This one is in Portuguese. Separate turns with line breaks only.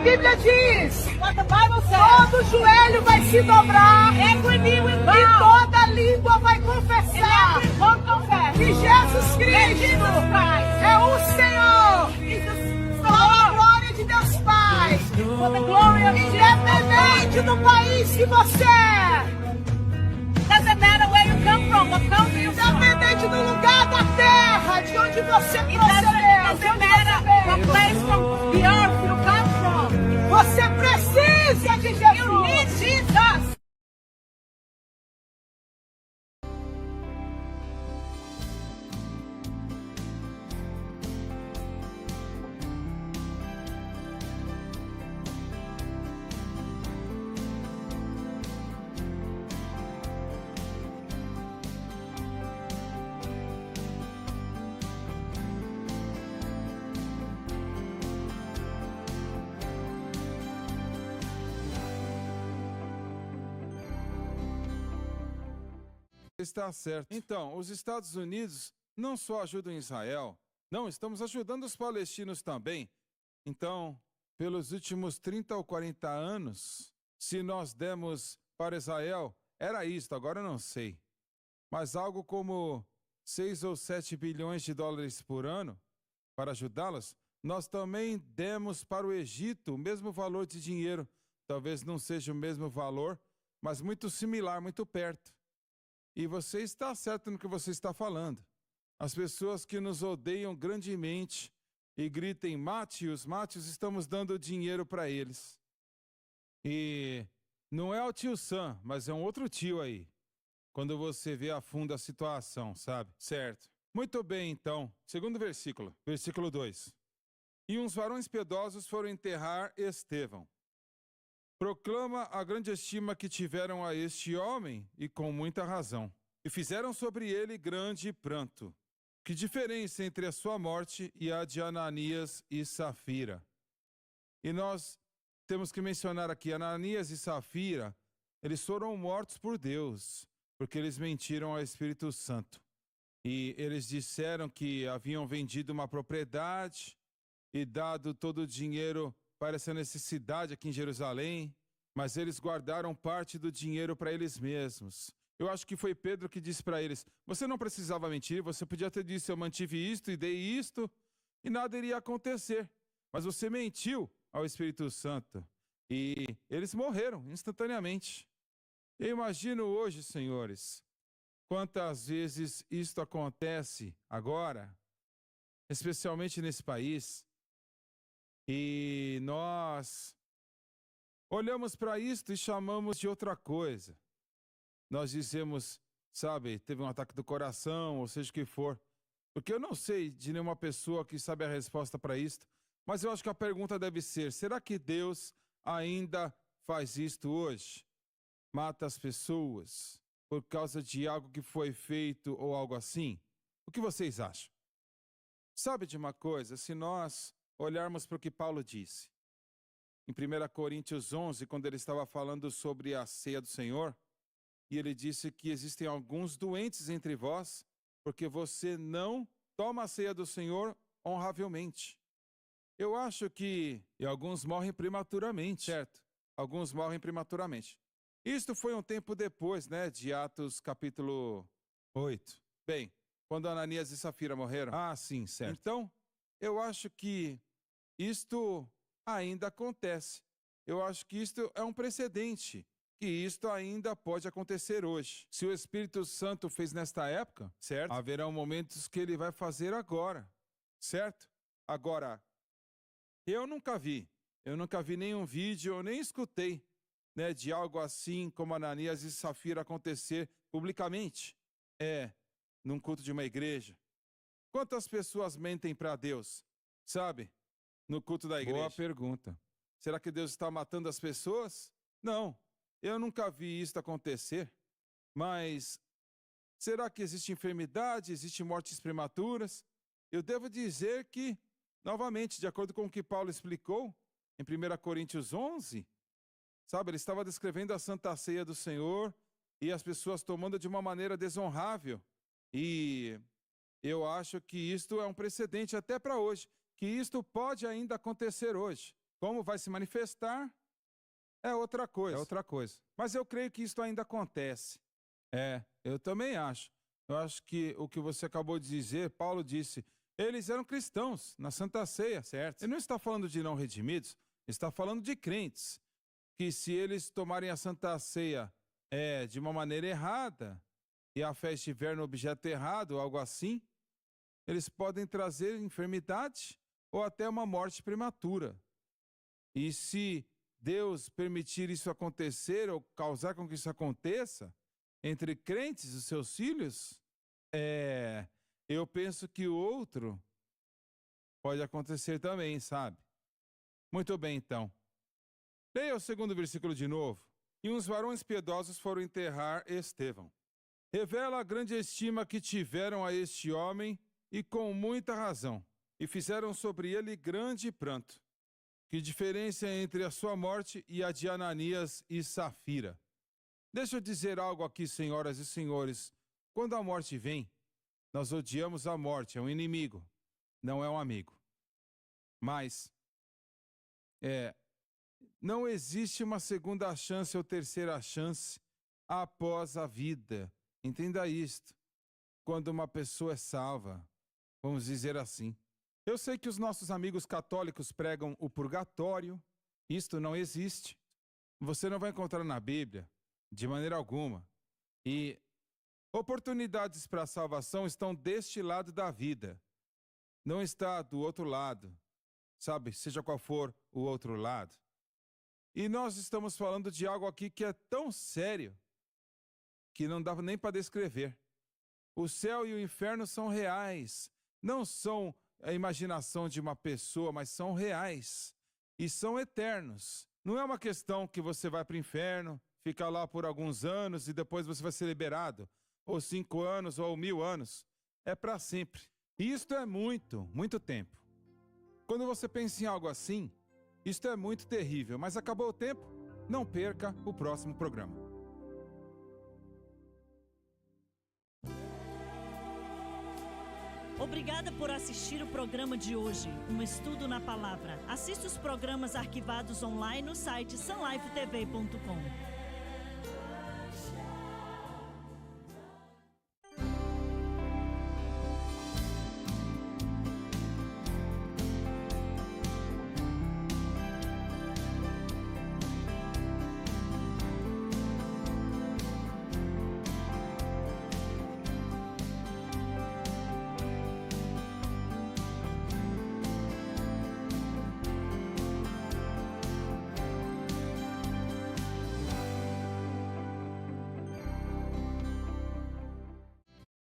Bíblia diz, todo joelho vai se dobrar e toda língua vai confessar que Jesus Cristo é o Senhor. Para a glória de Deus Pai, independente do país que você é.
Doesn't matter where you come from, what country you're from.
Independente do lugar da terra, de onde você
It
procedeu,
doesn't matter what place from the earth you come from.
você precisa de
You need
Jesus.
Jesus.
Está certo. Então, os Estados Unidos não só ajudam Israel, não, estamos ajudando os palestinos também. Então, pelos últimos 30 ou 40 anos, se nós demos para Israel, era isto, agora eu não sei, mas algo como 6 ou 7 bilhões de dólares por ano para ajudá-los. Nós também demos para o Egito o mesmo valor de dinheiro. Talvez não seja o mesmo valor, mas muito similar, muito perto. E você está certo no que você está falando. As pessoas que nos odeiam grandemente e gritem, mate-os, estamos dando dinheiro para eles. E não é o tio Sam, mas é um outro tio aí. Quando você vê a fundo a situação, sabe? Certo. Muito bem, então. Segundo versículo, versículo 2. E uns varões piedosos foram enterrar Estevão. Proclama a grande estima que tiveram a este homem, e com muita razão. E fizeram sobre ele grande pranto. Que diferença entre a sua morte e a de Ananias e Safira? E nós temos que mencionar aqui, Ananias e Safira, eles foram mortos por Deus, porque eles mentiram ao Espírito Santo. E eles disseram que haviam vendido uma propriedade e dado todo o dinheiro para essa necessidade aqui em Jerusalém, mas eles guardaram parte do dinheiro para eles mesmos. Eu acho que foi Pedro que disse para eles, você não precisava mentir, você podia ter dito, eu mantive isto e dei isto, e nada iria acontecer. Mas você mentiu ao Espírito Santo, e eles morreram instantaneamente. Eu imagino hoje, senhores, quantas vezes isto acontece agora, especialmente nesse país, e nós olhamos para isto e chamamos de outra coisa. Nós dizemos, sabe, teve um ataque do coração, ou seja o que for. Porque eu não sei de nenhuma pessoa que sabe a resposta para isto, mas eu acho que a pergunta deve ser, será que Deus ainda faz isto hoje? Mata as pessoas por causa de algo que foi feito ou algo assim? O que vocês acham? Sabe de uma coisa, se nós olharmos para o que Paulo disse, em 1 Coríntios 11, quando ele estava falando sobre a ceia do Senhor, e ele disse que existem alguns doentes entre vós, porque você não toma a ceia do Senhor honravelmente. Eu acho que e alguns morrem prematuramente, certo? Alguns morrem prematuramente. Isto foi um tempo depois, né, de Atos capítulo 8. Bem, quando Ananias e Safira morreram. Ah, sim, certo. Então, eu acho que isto ainda acontece. Eu acho que isto é um precedente, que isto ainda pode acontecer hoje. Se o Espírito Santo fez nesta época, certo? Haverão momentos que ele vai fazer agora, certo? Agora, eu nunca vi nenhum vídeo, eu nem escutei, né, de algo assim como Ananias e Safira acontecer publicamente, num culto de uma igreja. Quantas pessoas mentem para Deus, sabe? No culto da igreja. Boa pergunta. Será que Deus está matando as pessoas? Não, eu nunca vi isso acontecer. Mas será que existe enfermidade, existe mortes prematuras? Eu devo dizer que, novamente, de acordo com o que Paulo explicou, em 1 Coríntios 11, sabe, ele estava descrevendo a Santa Ceia do Senhor e as pessoas tomando de uma maneira desonrável. E eu acho que isto é um precedente até para hoje, que isto pode ainda acontecer hoje. Como vai se manifestar é outra coisa. Mas eu creio que isso ainda acontece. Eu também acho. Eu acho que o que você acabou de dizer, Paulo disse, eles eram cristãos na Santa Ceia, certo? Ele não está falando de não redimidos, está falando de crentes, que se eles tomarem a Santa Ceia de uma maneira errada, e a fé estiver no objeto errado, algo assim, eles podem trazer enfermidade ou até uma morte prematura. E se Deus permitir isso acontecer ou causar com que isso aconteça entre crentes, os seus filhos, eu penso que o outro pode acontecer também, sabe? Muito bem, então. Leia o 2º versículo de novo. E uns varões piedosos foram enterrar Estevão. Revela a grande estima que tiveram a este homem, e com muita razão, e fizeram sobre ele grande pranto. Que diferença entre a sua morte e a de Ananias e Safira? Deixa eu dizer algo aqui, senhoras e senhores. Quando a morte vem, nós odiamos a morte, é um inimigo, não é um amigo. Mas, não existe uma segunda chance ou terceira chance após a vida. Entenda isto. Quando uma pessoa é salva, vamos dizer assim. Eu sei que os nossos amigos católicos pregam o purgatório. Isto não existe. Você não vai encontrar na Bíblia, de maneira alguma. E oportunidades para a salvação estão deste lado da vida. Não está do outro lado. Sabe, seja qual for o outro lado. E nós estamos falando de algo aqui que é tão sério que não dá nem para descrever. O céu e o inferno são reais. Não são a imaginação de uma pessoa, mas são reais. E são eternos. Não é uma questão que você vai para o inferno, fica lá por alguns anos e depois você vai ser liberado. Ou 5 anos, ou 1000 anos. É para sempre. E isto é muito, muito tempo. Quando você pensa em algo assim, isto é muito terrível. Mas acabou o tempo? Não perca o próximo programa.
Obrigada por assistir o programa de hoje, um estudo na palavra. Assista os programas arquivados online no site sunlifetv.com.